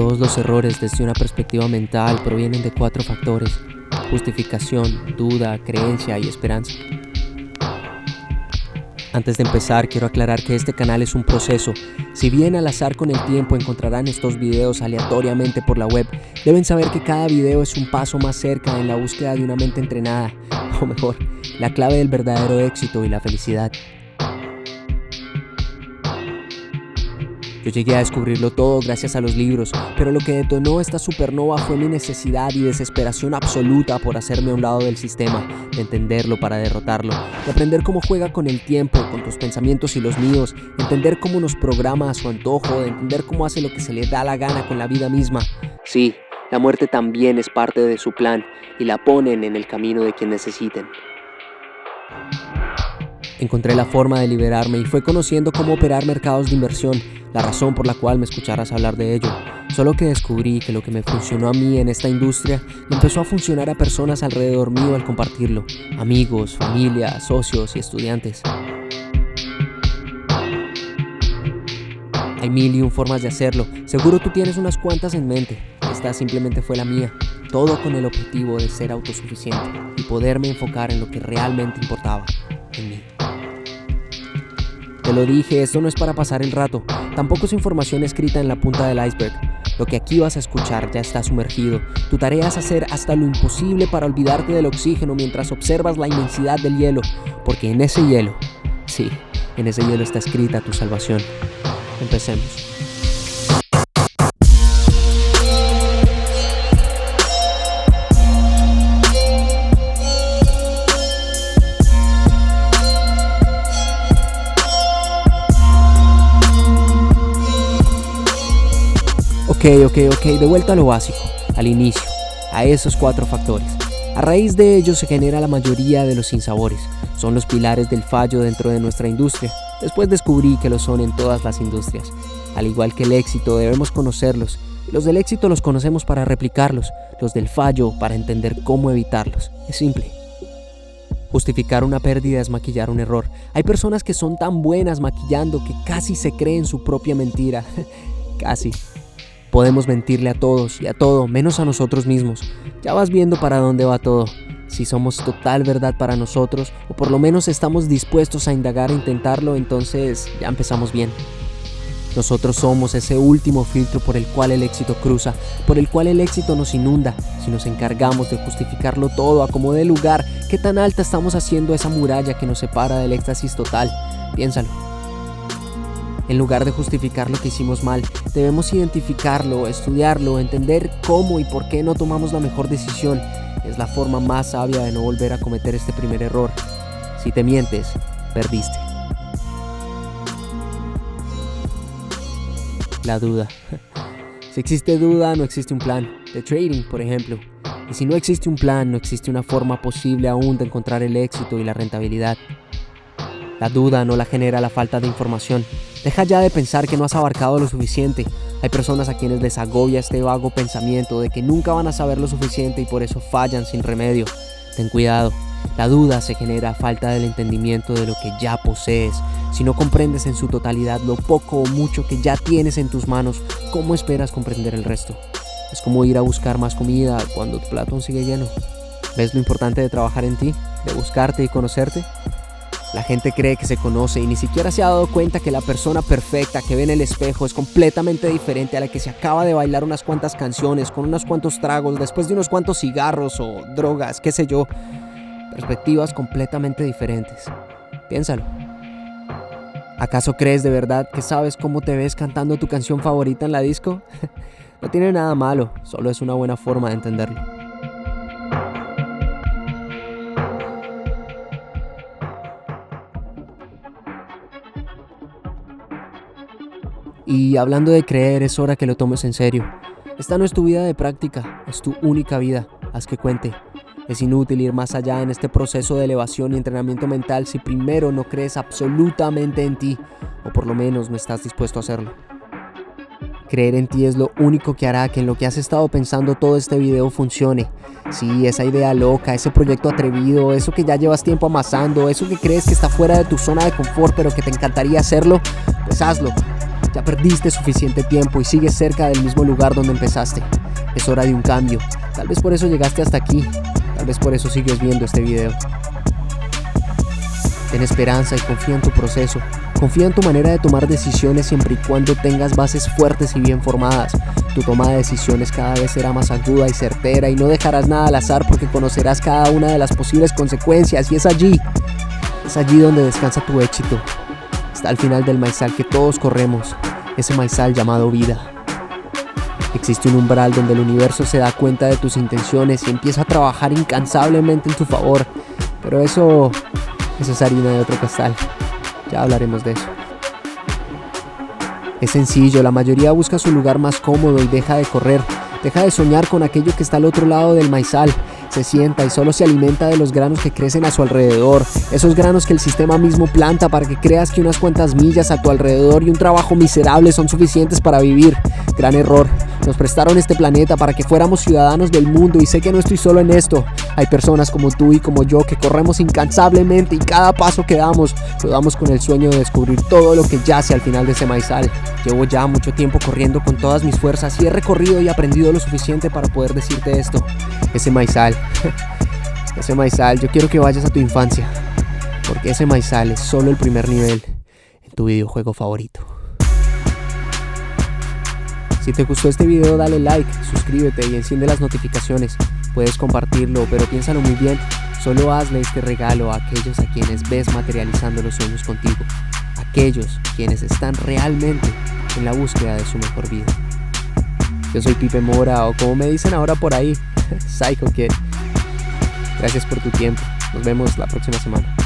Todos los errores desde una perspectiva mental provienen de 4 factores: justificación, duda, creencia y esperanza. Antes de empezar, quiero aclarar que este canal es un proceso. Si bien al azar con el tiempo encontrarán estos videos aleatoriamente por la web, deben saber que cada video es un paso más cerca en la búsqueda de una mente entrenada, o mejor, la clave del verdadero éxito y la felicidad. Yo llegué a descubrirlo todo gracias a los libros, pero lo que detonó esta supernova fue mi necesidad y desesperación absoluta por hacerme a un lado del sistema, de entenderlo para derrotarlo, de aprender cómo juega con el tiempo, con tus pensamientos y los míos, entender cómo nos programa a su antojo, de entender cómo hace lo que se le da la gana con la vida misma. Sí, la muerte también es parte de su plan y la ponen en el camino de quien necesiten. Encontré la forma de liberarme y fue conociendo cómo operar mercados de inversión, la razón por la cual me escucharas hablar de ello. Solo que descubrí que lo que me funcionó a mí en esta industria le empezó a funcionar a personas alrededor mío al compartirlo: amigos, familia, socios y estudiantes. Hay 1001 formas de hacerlo, seguro tú tienes unas cuantas en mente. Esta simplemente fue la mía, todo con el objetivo de ser autosuficiente y poderme enfocar en lo que realmente importaba, en mí. Te lo dije, esto no es para pasar el rato, tampoco es información escrita en la punta del iceberg. Lo que aquí vas a escuchar ya está sumergido. Tu tarea es hacer hasta lo imposible para olvidarte del oxígeno mientras observas la inmensidad del hielo, porque en ese hielo, sí, en ese hielo está escrita tu salvación. Empecemos. Ok, de vuelta a lo básico, al inicio, a esos 4 factores. A raíz de ellos se genera la mayoría de los sinsabores. Son los pilares del fallo dentro de nuestra industria. Después descubrí que lo son en todas las industrias. Al igual que el éxito, debemos conocerlos. Los del éxito los conocemos para replicarlos, los del fallo para entender cómo evitarlos. Es simple. Justificar una pérdida es maquillar un error. Hay personas que son tan buenas maquillando que casi se creen su propia mentira. Casi. Podemos mentirle a todos y a todo, menos a nosotros mismos. Ya vas viendo para dónde va todo. Si somos total verdad para nosotros, o por lo menos estamos dispuestos a indagar e intentarlo, entonces ya empezamos bien. Nosotros somos ese último filtro por el cual el éxito cruza, por el cual el éxito nos inunda. Si nos encargamos de justificarlo todo a como dé lugar, ¿qué tan alta estamos haciendo esa muralla que nos separa del éxtasis total? Piénsalo. En lugar de justificar lo que hicimos mal, debemos identificarlo, estudiarlo, entender cómo y por qué no tomamos la mejor decisión. Es la forma más sabia de no volver a cometer este primer error. Si te mientes, perdiste. La duda. Si existe duda, no existe un plan. De trading, por ejemplo. Y si no existe un plan, no existe una forma posible aún de encontrar el éxito y la rentabilidad. La duda no la genera la falta de información. Deja ya de pensar que no has abarcado lo suficiente. Hay personas a quienes les agobia este vago pensamiento de que nunca van a saber lo suficiente y por eso fallan sin remedio. Ten cuidado. La duda se genera a falta del entendimiento de lo que ya posees. Si no comprendes en su totalidad lo poco o mucho que ya tienes en tus manos, ¿cómo esperas comprender el resto? Es como ir a buscar más comida cuando tu plato aún sigue lleno. ¿Ves lo importante de trabajar en ti? ¿De buscarte y conocerte? La gente cree que se conoce y ni siquiera se ha dado cuenta que la persona perfecta que ve en el espejo es completamente diferente a la que se acaba de bailar unas cuantas canciones con unos cuantos tragos después de unos cuantos cigarros o drogas, qué sé yo. Perspectivas completamente diferentes. Piénsalo. ¿Acaso crees de verdad que sabes cómo te ves cantando tu canción favorita en la disco? No tiene nada malo, solo es una buena forma de entenderlo. Y hablando de creer, es hora que lo tomes en serio. Esta no es tu vida de práctica, es tu única vida. Haz que cuente. Es inútil ir más allá en este proceso de elevación y entrenamiento mental si primero no crees absolutamente en ti, o por lo menos no estás dispuesto a hacerlo. Creer en ti es lo único que hará que en lo que has estado pensando todo este video funcione. Sí, esa idea loca, ese proyecto atrevido, eso que ya llevas tiempo amasando, eso que crees que está fuera de tu zona de confort pero que te encantaría hacerlo, pues hazlo. Ya perdiste suficiente tiempo y sigues cerca del mismo lugar donde empezaste. Es hora de un cambio. Tal vez por eso llegaste hasta aquí. Tal vez por eso sigues viendo este video. Ten esperanza y confía en tu proceso. Confía en tu manera de tomar decisiones siempre y cuando tengas bases fuertes y bien formadas. Tu toma de decisiones cada vez será más aguda y certera y no dejarás nada al azar porque conocerás cada una de las posibles consecuencias y es allí donde descansa tu éxito. Está al final del maizal que todos corremos, ese maizal llamado vida. Existe un umbral donde el universo se da cuenta de tus intenciones y empieza a trabajar incansablemente en tu favor, pero eso es harina de otro costal. Ya hablaremos de eso. Es sencillo, la mayoría busca su lugar más cómodo y deja de correr, deja de soñar con aquello que está al otro lado del maizal. Se sienta y solo se alimenta de los granos que crecen a su alrededor, esos granos que el sistema mismo planta para que creas que unas cuantas millas a tu alrededor y un trabajo miserable son suficientes para vivir. Gran error. Nos prestaron este planeta para que fuéramos ciudadanos del mundo y sé que no estoy solo en esto. Hay personas como tú y como yo que corremos incansablemente y cada paso que damos, lo damos con el sueño de descubrir todo lo que yace al final de ese maizal. Llevo ya mucho tiempo corriendo con todas mis fuerzas y he recorrido y aprendido lo suficiente para poder decirte esto. Ese maizal, yo quiero que vayas a tu infancia, porque ese maizal es solo el primer nivel en tu videojuego favorito. Si te gustó este video dale like, suscríbete y enciende las notificaciones. Puedes compartirlo, pero piénsalo muy bien. Solo hazle este regalo a aquellos a quienes ves materializando los sueños contigo. Aquellos quienes están realmente en la búsqueda de su mejor vida. Yo soy Pipe Mora, o como me dicen ahora por ahí, Psycho Kid. Gracias por tu tiempo. Nos vemos la próxima semana.